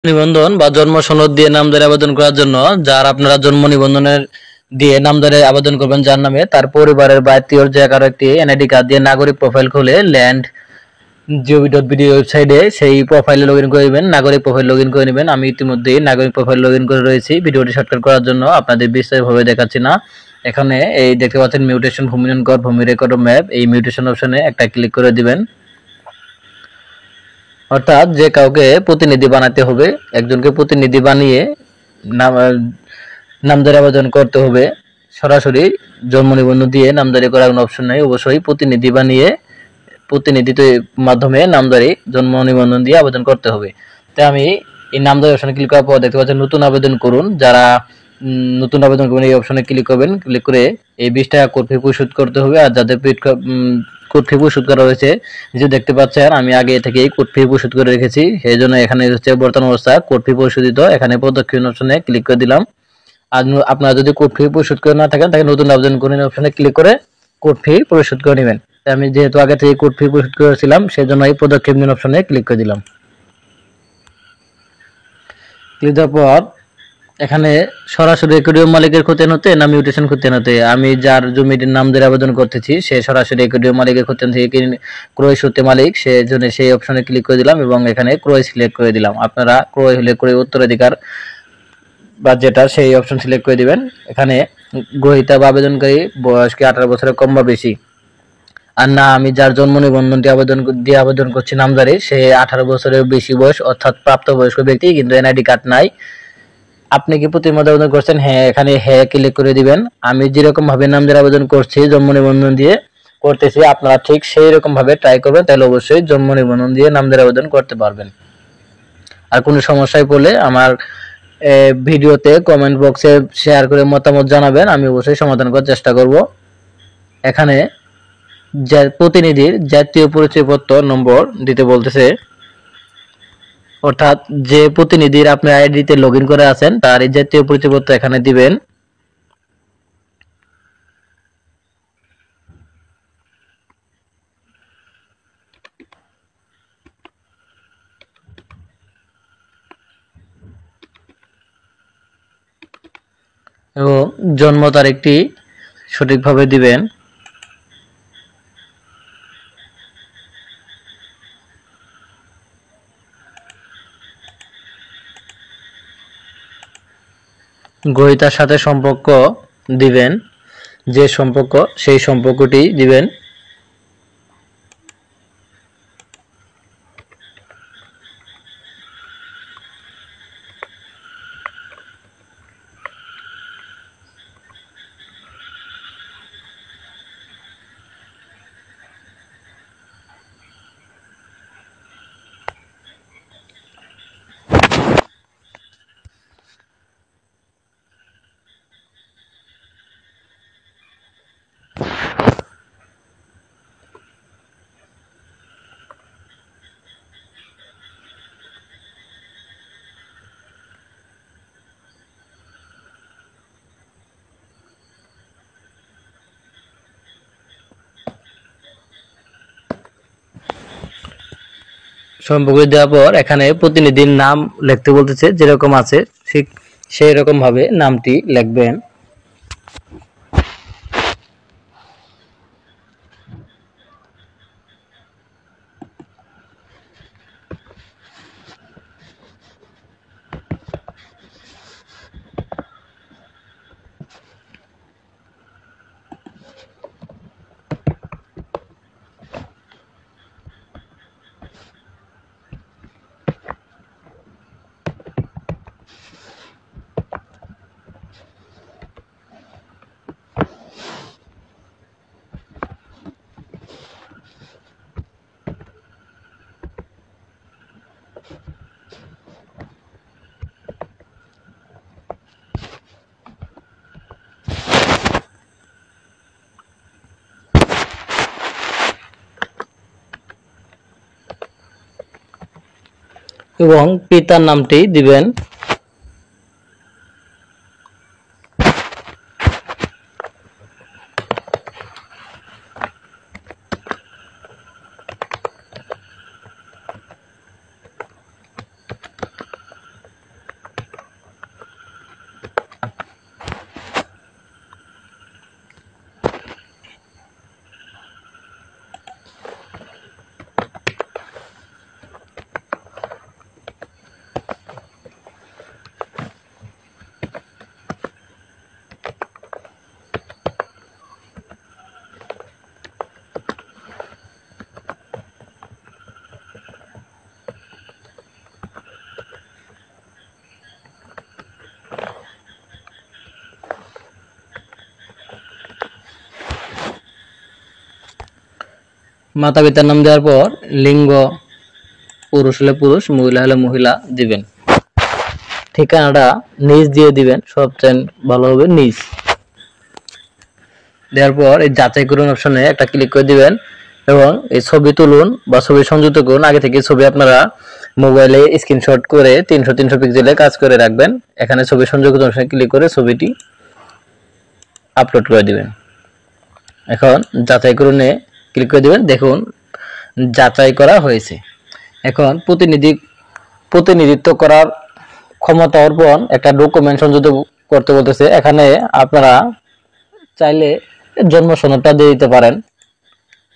নিবন্ধন বা জন্ম সনদ দিয়ে নামজারি আবেদন করার জন্য যার আপনারা জন্ম নিবন্ধনের দিয়ে নামজারি আবেদন করবেন যার নামে তার পরিবারের বা আত্মীয়র যে কারো একটি এনআইডি কার্ড দিয়ে নাগরিক প্রোফাইল খুলে ল্যান্ড জিওভি.বিডি ওয়েবসাইটে সেই প্রোফাইলে লগইন করে নেবেন, নাগরিক প্রোফাইল লগইন করে নেবেন। আমি ইতিমধ্যেই নাগরিক প্রোফাইল লগইন করে রয়েছি। ভিডিওটি শর্টকাট করার জন্য আপনাদের বিস্তারিতভাবে দেখাচ্ছি না। এখানে এই দেখতে পাচ্ছেন মিউটেশন, ভূমি অঙ্কন, ভূমি রেকর্ড ও ম্যাপ, এই মিউটেশন অপশনে একটা ক্লিক করে দিবেন। অর্থাৎ যে কাউকে প্রতিনিধি বানাতে হবে, একজনকে প্রতিনিধি বানিয়ে নামজারি আবেদন করতে হবে। সরাসরি জন্ম নিবন্ধন দিয়ে নামজারি করার কোনো অপশন নাই, অবশ্যই প্রতিনিধি বানিয়ে প্রতিনিধিত্বের মাধ্যমে নামজারি জন্ম নিবন্ধন দিয়ে আবেদন করতে হবে। তাই আমি এই নামজারি অপশনে ক্লিক করার পর দেখতে পাচ্ছেন নতুন আবেদন করুন। যারা নতুন আবেদন করবেন এই অপশনে ক্লিক করবেন, ক্লিক করে এই 20 টাকা কোড ফি পরিশোধ করতে হবে। আর যাদের কোড ফি পরিশোধ করা হয়েছে, যে দেখতে পাচ্ছেন আমি আগে থেকেই কোড ফি পরিশোধ করে রেখেছি, সেই জন্য এখানে হচ্ছে বর্তমান অবস্থা কোড ফি পরিশোধিত, এখানে পদক্ষেপ অপশনে ক্লিক করে দিলাম। আর আপনারা যদি কোড ফি পরিশোধ করে না থাকেন তাহলে নতুন আবেদন করুন অপশনে ক্লিক করে কোড ফি পরিশোধ করে নেবেন। আমি যেহেতু আগে থেকে কোড ফি পরিশোধ করেছিলাম সেজন্য এই পদক্ষেপ নিন অপশনে ক্লিক করে দিলাম। ক্লিক দেওয়ার পর এখানে সরাসরি রেকর্ডিং মালিকের খতিয়ান হতে না মিউটেশন খতিয়ান হতে, আমি যার জমিটির নাম ধরে আবেদন করতেছি সে সরাসরি রেকর্ডিং মালিকের খতিয়ান থেকে ক্রয় সূত্রে মালিক, সেজন্য সেই অপশনে ক্লিক করে দিলাম এবং এখানে ক্রয় সিলেক্ট করে দিলাম। আপনারা ক্রয় হলে করে উত্তরাধিকার বা যেটা সেই অপশন সিলেক্ট করে দিবেন। এখানে গ্রহীতা বা আবেদনকারী বয়স কি 18 বছরের কম বা বেশি, আর না আমি যার জন্ম নিবন্ধনটি আবেদন করছি নামজারি সে 18 বছরের বেশি বয়স অর্থাৎ প্রাপ্তবয়স্ক ব্যক্তি, কিন্তু এনআইডি কার্ড নাই। আপনি কি প্রতিমত আবেদন করছেন? হ্যাঁ, এখানে হ্যাঁ ক্লিক করে দিবেন। আমি যেরকম ভাবে নামজারি আবেদন করছি জন্ম নিবন্ধন দিয়ে করতেছি, আপনারা ঠিক সেই রকম ভাবে ট্রাই করবেন, তাহলে অবশ্যই জন্ম নিবন্ধন দিয়ে নামজারি আবেদন করতে পারবেন। আর কোনো সমস্যায় পড়লে আমার ভিডিওতে কমেন্ট বক্সে শেয়ার করে মতামত জানাবেন, আমি অবশ্যই সমাধান করার চেষ্টা করব। এখানে প্রতিনিধির জাতীয় পরিচয়পত্র নম্বর দিতে বলতেছে, অর্থাৎ যে প্রতিনিধির আপনার আইডিতে লগইন করে আছেন তার এই জাতীয় পরিচয়পত্র এখানে দিবেন। এবং জন্ম তারিখটি সঠিকভাবে দিবেন। গ্রহীতার সাথে সম্পর্ক দিবেন, যে সম্পর্ক সেই সম্পর্কটি দিবেন। সম্পর্ক দেওয়ার পর এখানে প্রতিনিধির নাম লিখতে বলতেছে, যেরকম আছে ঠিক সেই রকম ভাবে নামটি লিখবেন। এবং পিতার নামটি দিবেন। মাতা পিতার নাম দেওয়ার পর লিঙ্গ পুরুষ হলে পুরুষ, মহিলা হলে মহিলা দিবেন। ঠিকানাটা নিজ দিয়ে দিবেন, সবচেয়ে ভালো হবে নিজ। দেওয়ার পর এই যাচাই করুন অপশনে একটা ক্লিক করে দিবেন এবং এই ছবি তুলুন বা ছবি সংযুক্ত করুন। আগে থেকে ছবি আপনারা মোবাইলে স্ক্রিনশট করে 300 পিক্সেলে কাজ করে রাখবেন। এখানে ছবি সংযুক্ত অপশনে ক্লিক করে ছবিটি আপলোড করে দিবেন। এখন যাচাই করুনে ক্লিক করে দিবেন। দেখুন যাচাই করা হয়েছে। এখন প্রতিনিধিত্ব করার ক্ষমতা অর্পণ একটা ডকুমেন্ট সংযুক্ত করতে বলতেছে। এখানে আপনারা চাইলে জন্ম সনদটা দিয়ে দিতে পারেন,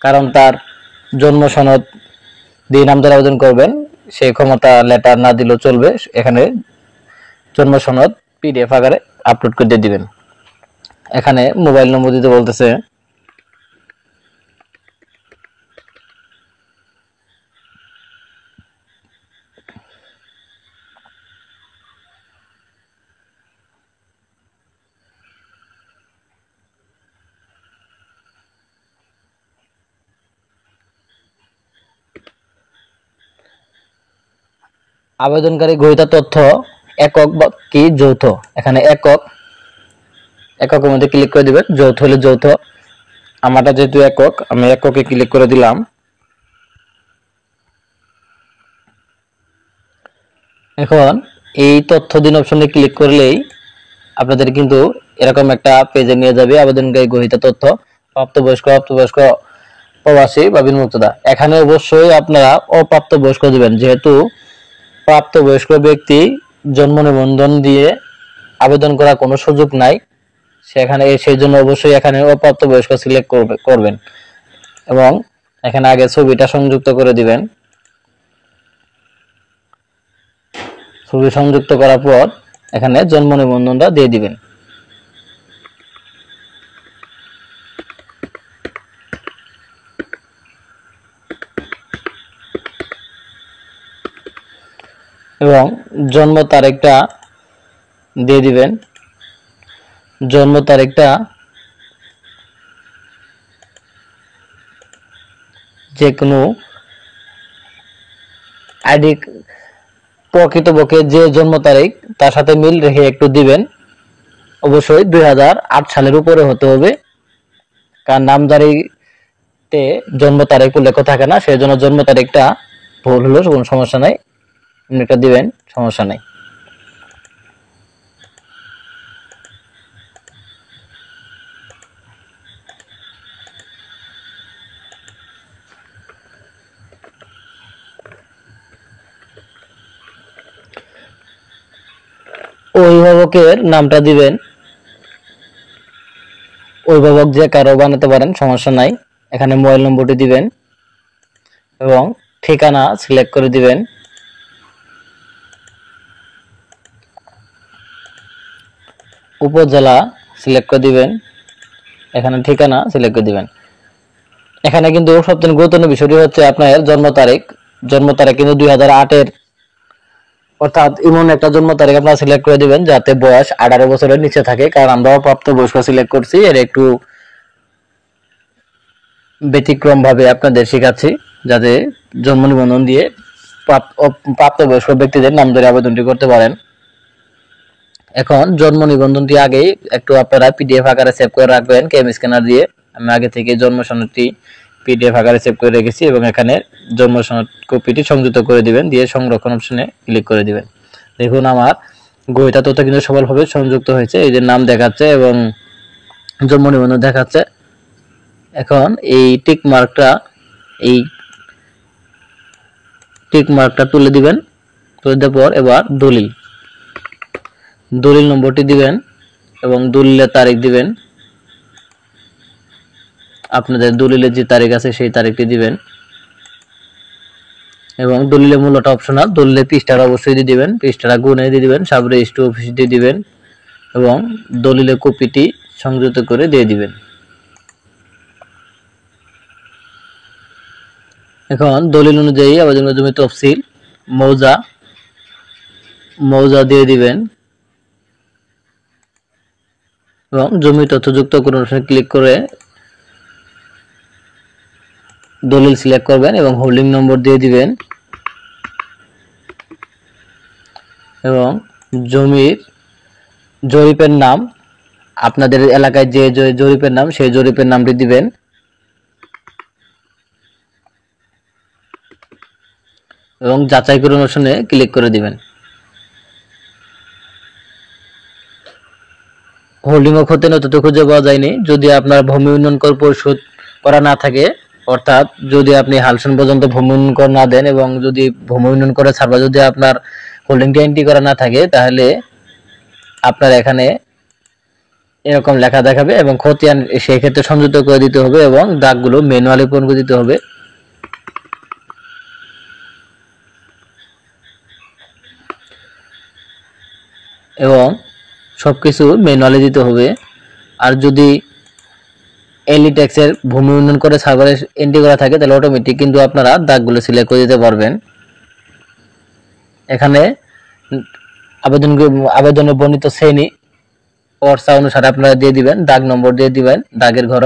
কারণ তার জন্ম সনদ দিয়ে নামজারি আবেদন করবেন, সেই ক্ষমতা লেটার না দিলেও চলবে। এখানে জন্ম সনদ পিডিএফ আকারে আপলোড করে দিয়ে দিবেন। এখানে মোবাইল নম্বর দিতে বলতেছে। আবেদনকারী গ্রহীতা তথ্য একক বা কি যৌথ, এখানে এককের মধ্যে ক্লিক করে দিবেন। যৌথ হলে যৌথ, আমারটা যেহেতু একক, আমি এককে ক্লিক করে দিলাম। এখন এই তথ্য দিন অপশনে ক্লিক করলেই আপনাদের কিন্তু এরকম একটা পেজে নিয়ে যাবে। আবেদনকারী গ্রহীতা তথ্য প্রাপ্তবয়স্ক, প্রবাসী বা বিমুক্তদা। এখানে অবশ্যই আপনারা অপ্রাপ্তবয়স্ক দিবেন, যেহেতু প্রাপ্তবয়স্ক ব্যক্তি জন্ম নিবন্ধন দিয়ে আবেদন করার কোনো সুযোগ নাই, সেই জন্য অবশ্যই এখানে অপ্রাপ্তবয়স্ক সিলেক্ট করবেন এবং এখানে আগে ছবিটা সংযুক্ত করে দিবেন। ছবি সংযুক্ত করার পর এখানে জন্ম নিবন্ধনটা দিয়ে দিবেন। এবং জন্ম তারিখটা দিয়ে দিবেন। জন্ম তারিখটা যে কোনো আইডি, প্রকৃতপক্ষে যে জন্ম তারিখ তার সাথে মিল রেখে একটু দিবেন। অবশ্যই 2008 সালের উপরে হতে হবে, কারণ নামজারিতে জন্ম তারিখ উল্লেখ থাকে না, সেই জন্য জন্ম তারিখটা ভুল হলেও কোনো সমস্যা নাই, এমনিটা দিবেন, সমস্যা নাই। অভিভাবকের নামটা দিবেন, অভিভাবক যে কারো বানাতে পারেন, সমস্যা নাই। এখানে মোবাইল নম্বরটি দিবেন এবং ঠিকানা সিলেক্ট করে দিবেন। উপজেলা সিলেক্ট করে দিবেন, এখানে ঠিকানা সিলেক্ট করে দিবেন। এখানে কিন্তু সবচেয়ে গুরুত্বপূর্ণ বিষয়টি হচ্ছে আপনার জন্ম তারিখ। জন্ম তারিখ কিন্তু 2008-এর, অর্থাৎ এমন একটা জন্ম তারিখ আপনারা সিলেক্ট করে দিবেন যাতে বয়স 18 বছরের নিচে থাকে, কারণ আমরাও প্রাপ্তবয়স্ক সিলেক্ট করছি, এর একটু ব্যতিক্রম ভাবে আপনাদের শেখাচ্ছি, যাতে জন্ম নিবন্ধন দিয়ে প্রাপ্তবয়স্ক ব্যক্তিদের নামজারি আবেদনটি করতে পারেন। এখন জন্ম নিবন্ধনটি আগেই একটু আপনারা পিডিএফ আকারে সেভ করে রাখবেন কেএম স্ক্যানার দিয়ে। আমি আগে থেকে জন্ম সনদটি পিডিএফ আকারে সেভ করে রেখেছি এবং এখানে জন্ম সনদ কপিটি সংযুক্ত করে দিবেন, দিয়ে সংরক্ষণ অপশনে ক্লিক করে দিবেন। দেখুন আমার গ্রহীতা তথ্য কিন্তু সফলভাবে সংযুক্ত হয়েছে, এই যে নাম দেখাচ্ছে এবং জন্ম নিবন্ধন দেখাচ্ছে। এখন এই টিক মার্কটা তুলে দিবেন। তুলে দেওয়ার পর এবার দলিল নম্বরটি দিবেন এবং দলিলের তারিখ দিবেন। আপনাদের দলিলের যে তারিখ আছে সেই তারিখটি দিবেন এবং দলিলের মূল্যটা অপশনাল। দলিলের পৃষ্ঠাটা অবশ্যই দিয়ে দিবেন, পৃষ্ঠাটা গুণে দিয়ে দিবেন, সাব রেজিস্ট্রি অফিস দিয়ে দিবেন এবং দলিলের কপিটি সংযুক্ত করে দিয়ে দিবেন। এখন দলিল অনুযায়ী আবেদন জমি তফসিল মৌজা দিয়ে দিবেন এবং জমি তথ্য যুক্ত করুন অপশনে ক্লিক করে দলিল সিলেক্ট করবেন এবং হোল্ডিং নম্বর দিয়ে দিবেন এবং জমির জরিপের নাম, আপনাদের এলাকায় যে জরিপের নাম সেই জরিপের নামটি দিবেন এবং যাচাই করুন অপশনে ক্লিক করে দিবেন। হোল্ডিং ও খতিয়ান তথ্য খুঁজে পাওয়া যায়নি। যদি আপনার ভূমি উন্নয়ন কর পরিশোধ করা না থাকে, অর্থাৎ যদি আপনি হালসন পর্যন্ত ভূমি উন্নয়ন কর না দেন এবং যদি ভূমি উন্নয়ন করে ছাড়া যদি আপনার হোল্ডিংটা এন্ট্রি করা না থাকে, তাহলে আপনার এখানে এরকম লেখা দেখাবে এবং খতিয়ান সেই ক্ষেত্রে সংযুক্ত করে দিতে হবে এবং দাগগুলো ম্যানুয়ালি পূরণ করে দিতে হবে। এবং সবকিছু ম্যানুয়ালি দিতে হবে। আর যদি এলিটেক্সের ভূমি উন্নয়ন করে সার্ভারে এন্ট্রি করা থাকে তাহলে অটোমেটিক কিন্তু আপনারা দাগগুলো সিলেক্ট করে দিতে পারবেন। এখানে আবেদনের বর্ণিত শ্রেণী পর্চা অনুসারে আপনারা দিয়ে দিবেন, দাগ নম্বর দিয়ে দিবেন দাগের ঘর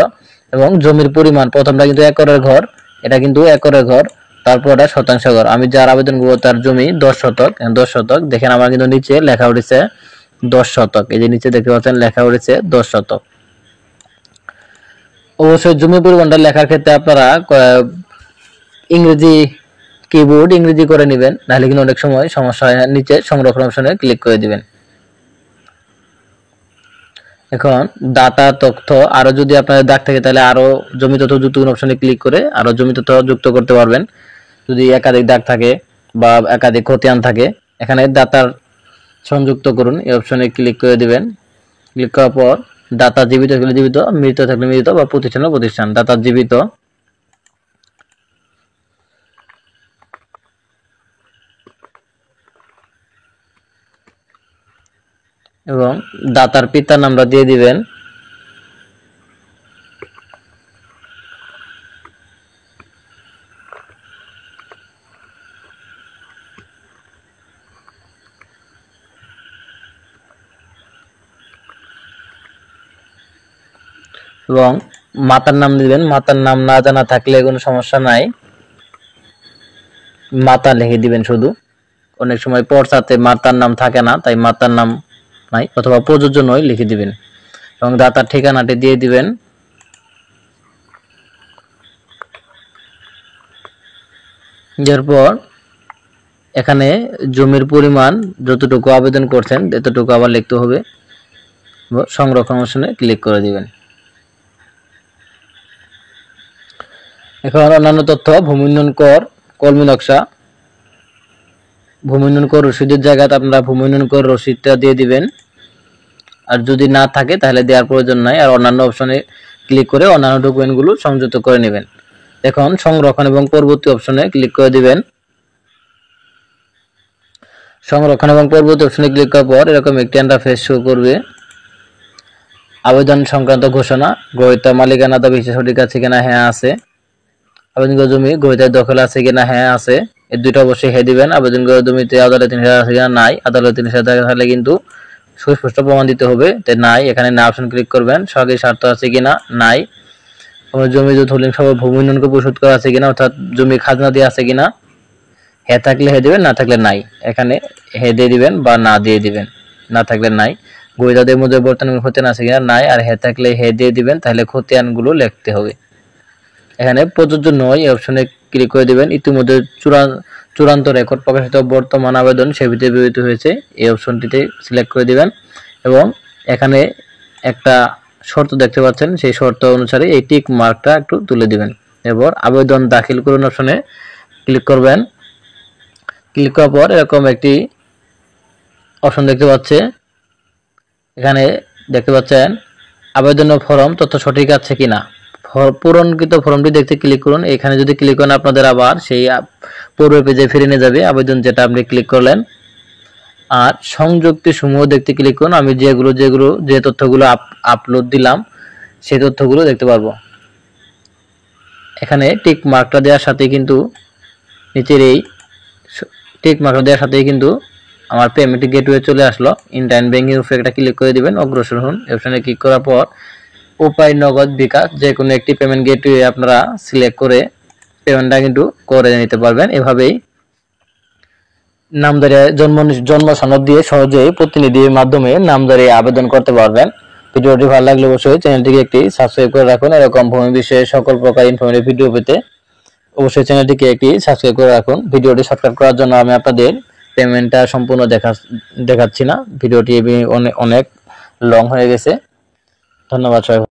এবং জমির পরিমাণ। প্রথমটা কিন্তু একরের ঘর, এটা কিন্তু একরের ঘর, তারপর এটা শতাংশ ঘর। আমি যার আবেদন করবো তার জমি 10 শতক। 10 শতক দেখেন আমার কিন্তু নিচে লেখা উঠেছে 10 শতক। এই যে নিচে দেখতে পাচ্ছেন লেখা উঠেছে 10 শতক। অবশ্যই জমি পরিমাণটা লেখার ক্ষেত্রে আপনারা ইংরেজি কিবোর্ড ইংরেজি করে নেবেন, নাহলে কিন্তু অনেক সময় সমস্যা হয়। নিচে সংরক্ষণ অপশনে ক্লিক করে দিবেন। এখন ডাটা তথ্য আরো যদি আপনার দাগ থাকে তাহলে আরো জমি তথ্য যুক্ত অপশনে ক্লিক করে আরো জমি তথ্য যুক্ত করতে পারবেন। যদি একাধিক দাগ থাকে বা একাধিক খতিয়ান থাকে, এখানে ডাটার সংযুক্ত করুন এই অপশনে ক্লিক করে দিবেন। ক্লিক করার পর ডাটা জীবিত থাকলে জীবিত, মৃত থাকলে মৃত বা প্রতিষ্ঠান প্রতিষ্ঠান, ডাটা জীবিত এবং দাতার পিতার নামটা দিয়ে দিবেন। এবং মাতার নাম দিবেন। মাতার নাম না জানা থাকলে কোনো সমস্যা নাই, মাতা লিখে দিবেন শুধু। অনেক সময় পর্চাতে মাতার নাম থাকে না, তাই মাতার নাম নাই অথবা প্রযোজ্য নয় লিখে দিবেন এবং দাতার ঠিকানাটি দিয়ে দিবেন। এরপর এখানে জমির পরিমাণ যতটুকু আবেদন করছেন ততটুকু আবার লিখতে হবে। সংরক্ষণ অপশনে ক্লিক করে দিবেন। এখন অন্যান্য তথ্য ভূমি উন্নয়ন কর কলমি নকশা, ভূমি উন্নয়ন কর রসিদের জায়গাতে আপনারা ভূমি উন্নয়ন কর রসিদটা দিয়ে দিবেন। আর যদি না থাকে তাহলে দেওয়ার প্রয়োজন নাই। আর অন্যান্য অপশনে ক্লিক করে অন্যান্য ডকুমেন্টগুলো সংযুক্ত করে নেবেন। এখন সংরক্ষণ এবং পরবর্তী অপশনে ক্লিক করে দিবেন। সংরক্ষণ এবং পরবর্তী অপশনে ক্লিক করার পর এরকম একটি ইন্টারফেস শো করবে। আবেদন সংক্রান্ত ঘোষণা, গ্রহীতা মালিকানা দাবি সঠিক আছে কিনা, হ্যাঁ আছে। আবেদন জমি গ্রহীতার দখলে আছে কিনা, হ্যাঁ আছে। এই দুটো অবশ্যই হ্যাঁ দিবেন। আবেদন জমিতে আদালতে নিষেধাজ্ঞা আছে কিনা, নাই। আদালতে নিষেধাজ্ঞা থাকলে কিন্তু সুস্পষ্ট প্রমাণ দিতে হবে, তাই নাই। এখানে না অপশন ক্লিক করবেন। সরকারি স্বার্থ আছে কিনা, নাই। জমি যৌথ হোল্ডিং সহ ভূমি উন্নয়নকে পরিশোধ করা আছে কিনা, অর্থাৎ জমি খাজনা দিয়ে আছে কিনা, হ্যাঁ থাকলে হ্যাঁ দিবেন, না থাকলে নাই। এখানে হ্যাঁ দিয়ে দিবেন বা না দিয়ে দিবেন, না থাকলে নাই। গ্রহীতাদের মধ্যে বর্তমানে খতিয়ান আছে কিনা, নাই। আর হ্যাঁ থাকলে হ্যাঁ দিয়ে দিবেন, তাহলে খতিয়ানগুলো লিখতে হবে। এখানে প্রযোজ্য নয় এই অপশনে ক্লিক করে দিবেন। ইতিমধ্যে চূড়ান্ত রেকর্ড প্রকাশিত বর্তমান আবেদন সেবিতে ব্যবহৃত হয়েছে, এই অপশনটিতে সিলেক্ট করে দিবেন এবং এখানে একটা শর্ত দেখতে পাচ্ছেন, সেই শর্ত অনুসারে এই টিক মার্কটা একটু তুলে দিবেন। এরপর আবেদন দাখিল করুন অপশনে ক্লিক করবেন। ক্লিক করার পর এরকম একটি অপশন দেখতে পাচ্ছে, এখানে দেখতে পাচ্ছেন আবেদন ফর্ম তথ্য সঠিক আছে কিনা, পূরণকৃত ফর্মটি দেখতে ক্লিক করুন। এখানে যদি ক্লিক করেন আপনাদের আবার সেই পূর্বের পেজে ফিরে নিয়ে যাবে আবেদন যেটা আপনি ক্লিক করলেন। আর সংযুক্তি সমূহ দেখতে ক্লিক করুন। আমি যে তথ্যগুলো আপলোড দিলাম সেই তথ্যগুলো দেখতে পারবো। এখানে টিক মার্কটা দেওয়ার সাথে কিন্তু নিচের এই টিক মার্কটা দেওয়ার সাথেই কিন্তু আমার পেমেন্ট গেটওয়ে চলে আসলো। ইন্টারনেট ব্যাংকিং উপরে একটা ক্লিক করে দিবেন, অগ্রসর হন। অপশনে ক্লিক করার পর উপায়, নগদ, বিকাশ যে কোনো একটি পেমেন্ট গেটওয়ে আপনারা সিলেক্ট করে পেমেন্টটা কিন্তু করে নিতে পারবেন। এভাবেই নামজারি জন্ম সনদ দিয়ে সহজেই প্রতিনিধির মাধ্যমে নামজারি আবেদন করতে পারবেন। ভিডিওটি ভালো লাগলে অবশ্যই চ্যানেলটিকে একটি সাবস্ক্রাইব করে রাখুন। এরকম ভূমি বিষয়ে সকল প্রকার ইনফরমেটিভ ভিডিও পেতে অবশ্যই চ্যানেলটিকে একটি সাবস্ক্রাইব করে রাখুন। ভিডিওটি শর্টকাট করার জন্য আমি আপনাদের পেমেন্টটা সম্পূর্ণ দেখাচ্ছি না, ভিডিওটি অনেক লং হয়ে গেছে। ধন্যবাদ সবাই।